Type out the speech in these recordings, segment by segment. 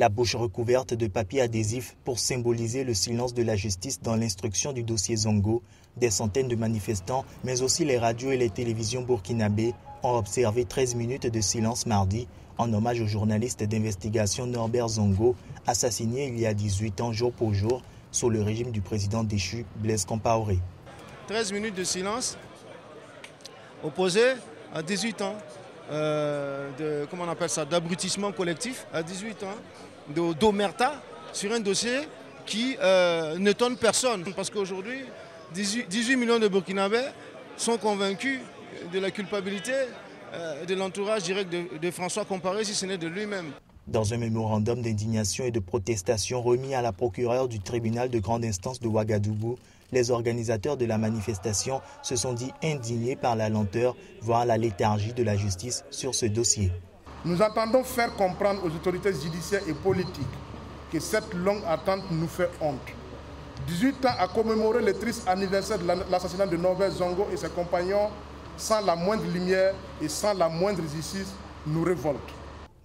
la bouche recouverte de papier adhésif pour symboliser le silence de la justice dans l'instruction du dossier Zongo. Des centaines de manifestants, mais aussi les radios et les télévisions burkinabés, ont observé 13 minutes de silence mardi en hommage au journaliste d'investigation Norbert Zongo, assassiné il y a 18 ans jour pour jour sous le régime du président déchu Blaise Compaoré. 13 minutes de silence opposé à 18 ans d'abrutissement collectif, à 18 ans d'omerta sur un dossier qui n'étonne personne. Parce qu'aujourd'hui, 18 millions de Burkinabés sont convaincus de la culpabilité de l'entourage direct de François Compaoré, si ce n'est de lui-même. Dans un mémorandum d'indignation et de protestation remis à la procureure du tribunal de grande instance de Ouagadougou, les organisateurs de la manifestation se sont dit indignés par la lenteur, voire la léthargie de la justice sur ce dossier. Nous entendons faire comprendre aux autorités judiciaires et politiques que cette longue attente nous fait honte. 18 ans à commémorer le triste anniversaire de l'assassinat de Norbert Zongo et ses compagnons, sans la moindre lumière et sans la moindre justice, nous révolte.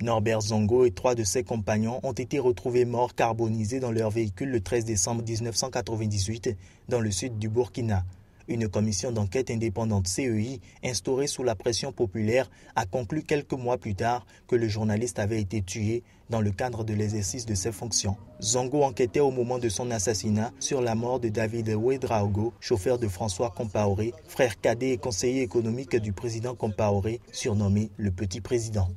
Norbert Zongo et 3 de ses compagnons ont été retrouvés morts carbonisés dans leur véhicule le 13 décembre 1998 dans le sud du Burkina. Une commission d'enquête indépendante CEI, instaurée sous la pression populaire, a conclu quelques mois plus tard que le journaliste avait été tué dans le cadre de l'exercice de ses fonctions. Zongo enquêtait au moment de son assassinat sur la mort de David Ouedraogo, chauffeur de François Compaoré, frère cadet et conseiller économique du président Compaoré, surnommé le Petit Président.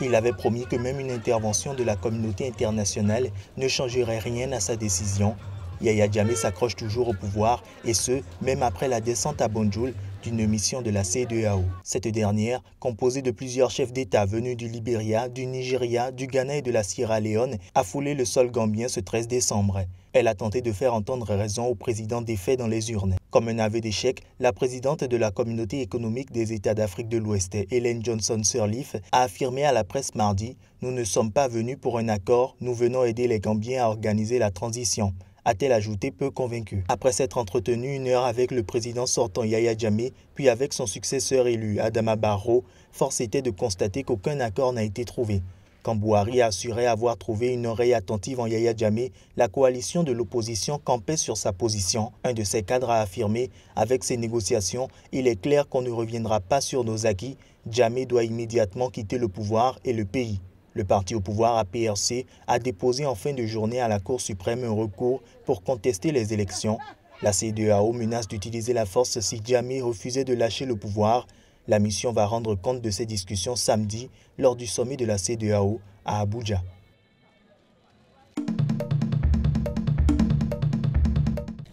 Il avait promis que même une intervention de la communauté internationale ne changerait rien à sa décision. Yahya Jammeh s'accroche toujours au pouvoir, et ce, même après la descente à Banjul d'une mission de la CEDEAO. Cette dernière, composée de plusieurs chefs d'État venus du Libéria, du Nigeria, du Ghana et de la Sierra Leone, a foulé le sol gambien ce 13 décembre. Elle a tenté de faire entendre raison au président défait dans les urnes. Comme un aveu d'échec, la présidente de la Communauté économique des États d'Afrique de l'Ouest, Ellen Johnson Sirleaf, a affirmé à la presse mardi « Nous ne sommes pas venus pour un accord, nous venons aider les Gambiens à organiser la transition », a-t-elle ajouté peu convaincue. Après s'être entretenue 1 heure avec le président sortant Yahya Jammeh, puis avec son successeur élu Adama Barrow, force était de constater qu'aucun accord n'a été trouvé. Quand Bouhari a assuré avoir trouvé une oreille attentive en Yahya Jammeh, la coalition de l'opposition campait sur sa position. Un de ses cadres a affirmé « Avec ces négociations, il est clair qu'on ne reviendra pas sur nos acquis. Jammeh doit immédiatement quitter le pouvoir et le pays ». Le parti au pouvoir APRC a déposé en fin de journée à la Cour suprême un recours pour contester les élections. La CEDEAO menace d'utiliser la force si Jammeh refusait de lâcher le pouvoir. La mission va rendre compte de ces discussions samedi lors du sommet de la CEDEAO à Abuja.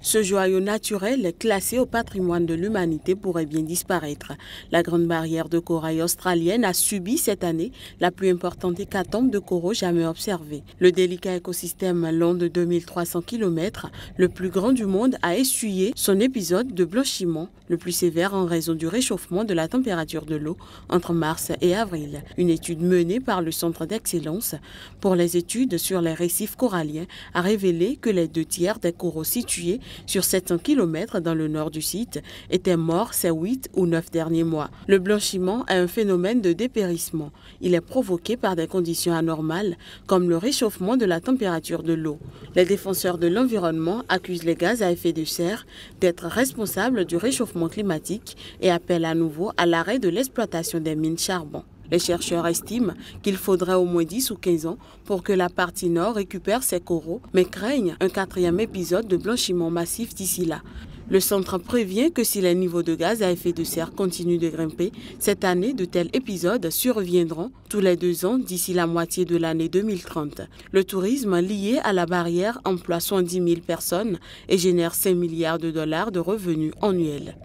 Ce joyau naturel, classé au patrimoine de l'humanité, pourrait bien disparaître. La grande barrière de corail australienne a subi cette année la plus importante hécatombe de coraux jamais observée. Le délicat écosystème long de 2300 km, le plus grand du monde, a essuyé son épisode de blanchiment, le plus sévère en raison du réchauffement de la température de l'eau entre mars et avril. Une étude menée par le Centre d'excellence pour les études sur les récifs coralliens a révélé que les 2 tiers des coraux situés sur 700 km dans le nord du site étaient morts ces 8 ou 9 derniers mois. Le blanchiment est un phénomène de dépérissement. Il est provoqué par des conditions anormales comme le réchauffement de la température de l'eau. Les défenseurs de l'environnement accusent les gaz à effet de serre d'être responsables du réchauffement climatique et appellent à nouveau à l'arrêt de l'exploitation des mines charbon. Les chercheurs estiment qu'il faudrait au moins 10 ou 15 ans pour que la partie nord récupère ses coraux, mais craignent un 4e épisode de blanchiment massif d'ici là. Le centre prévient que si les niveaux de gaz à effet de serre continuent de grimper, cette année, de tels épisodes surviendront tous les 2 ans d'ici la moitié de l'année 2030. Le tourisme lié à la barrière emploie 110 000 personnes et génère 5 milliards de dollars de revenus annuels.